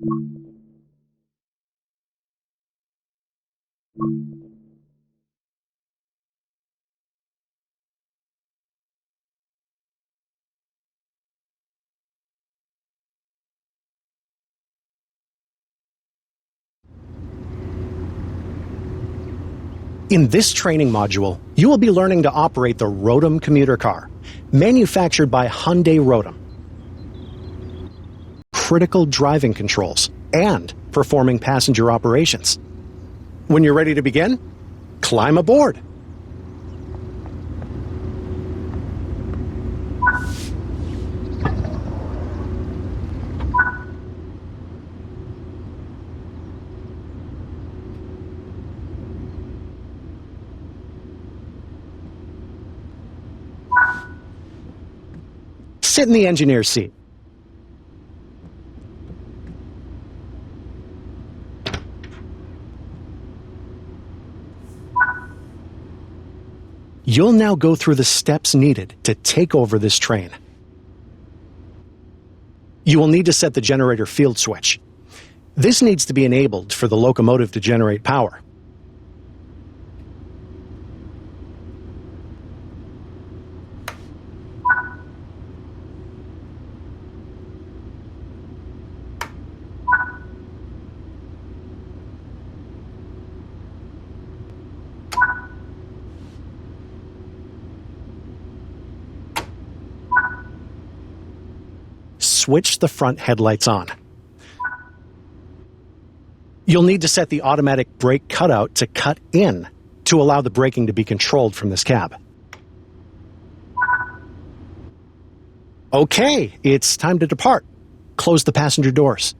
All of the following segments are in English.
In this training module, you will be learning to operate the Rotom commuter car, manufactured by Hyundai Rotom. Critical driving controls, and performing passenger operations. When you're ready to begin, climb aboard. Sit in the engineer's seat. You'll now go through the steps needed to take over this train. You will need to set the generator field switch. This needs to be enabled for the locomotive to generate power. Switch the front headlights on. You'll need to set the automatic brake cutout to cut in to allow the braking to be controlled from this cab. Okay, it's time to depart. Close the passenger doors.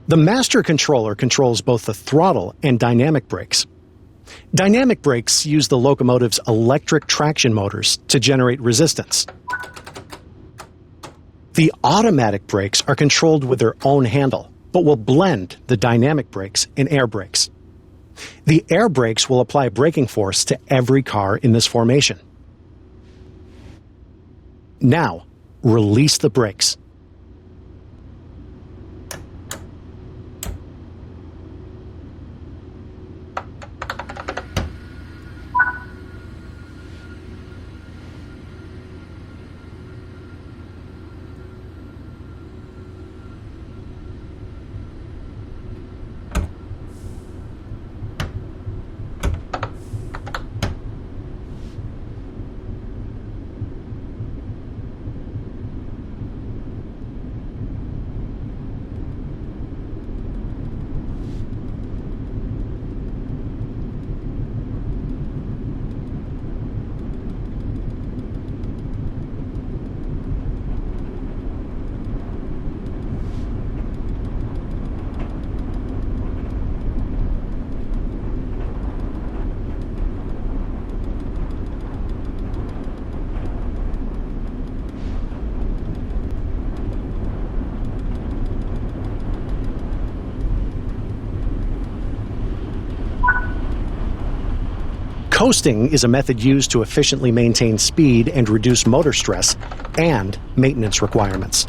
The master controller controls both the throttle and dynamic brakes. Dynamic brakes use the locomotive's electric traction motors to generate resistance. The automatic brakes are controlled with their own handle, but will blend the dynamic brakes and air brakes. The air brakes will apply braking force to every car in this formation. Now, release the brakes. Coasting is a method used to efficiently maintain speed and reduce motor stress and maintenance requirements.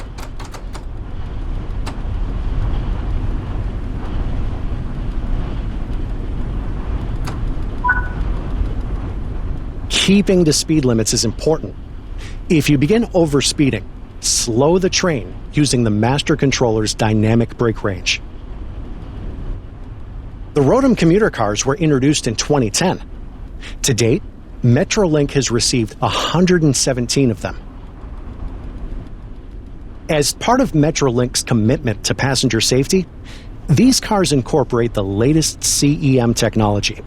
Keeping to speed limits is important. If you begin overspeeding, slow the train using the master controller's dynamic brake range. The Rotom commuter cars were introduced in 2010. To date, Metrolink has received 117 of them. As part of Metrolink's commitment to passenger safety, These cars incorporate the latest CEM technology.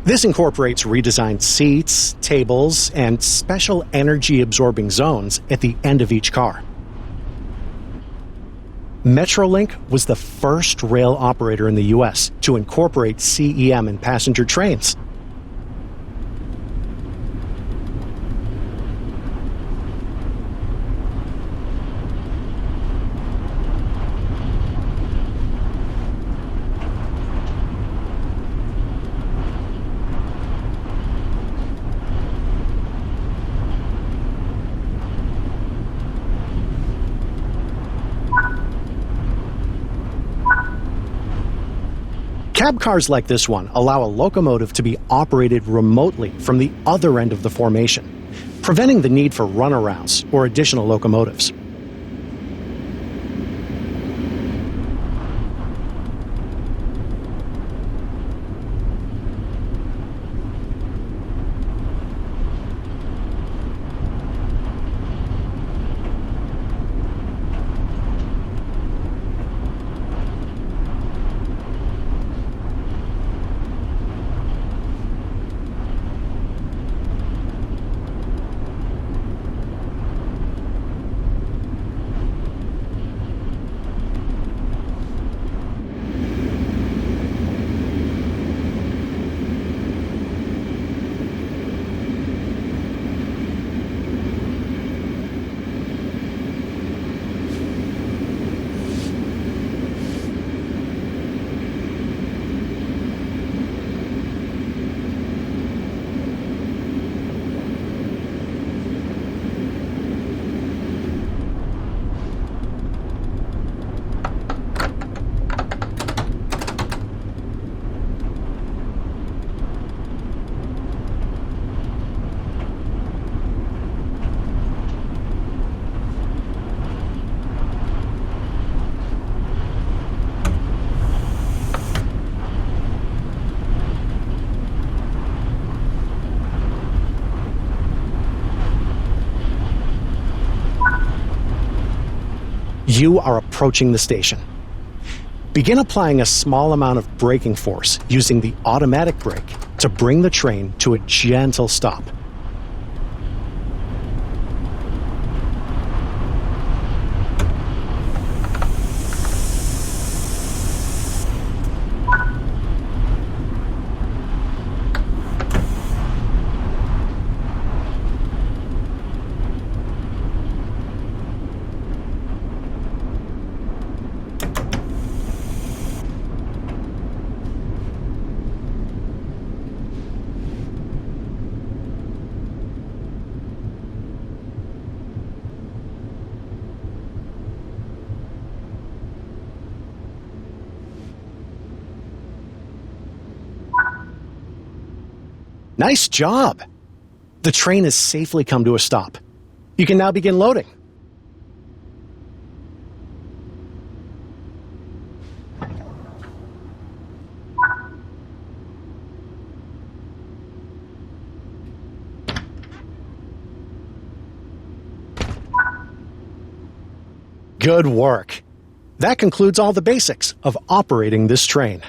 This incorporates redesigned seats, tables, and special energy-absorbing zones at the end of each car. Metrolink was the first rail operator in the U.S. to incorporate CEM in passenger trains. Cab cars like this one allow a locomotive to be operated remotely from the other end of the formation, preventing the need for runarounds or additional locomotives. You are approaching the station. Begin applying a small amount of braking force using the automatic brake to bring the train to a gentle stop. Nice job! The train has safely come to a stop. You can now begin loading. Good work. That concludes all the basics of operating this train.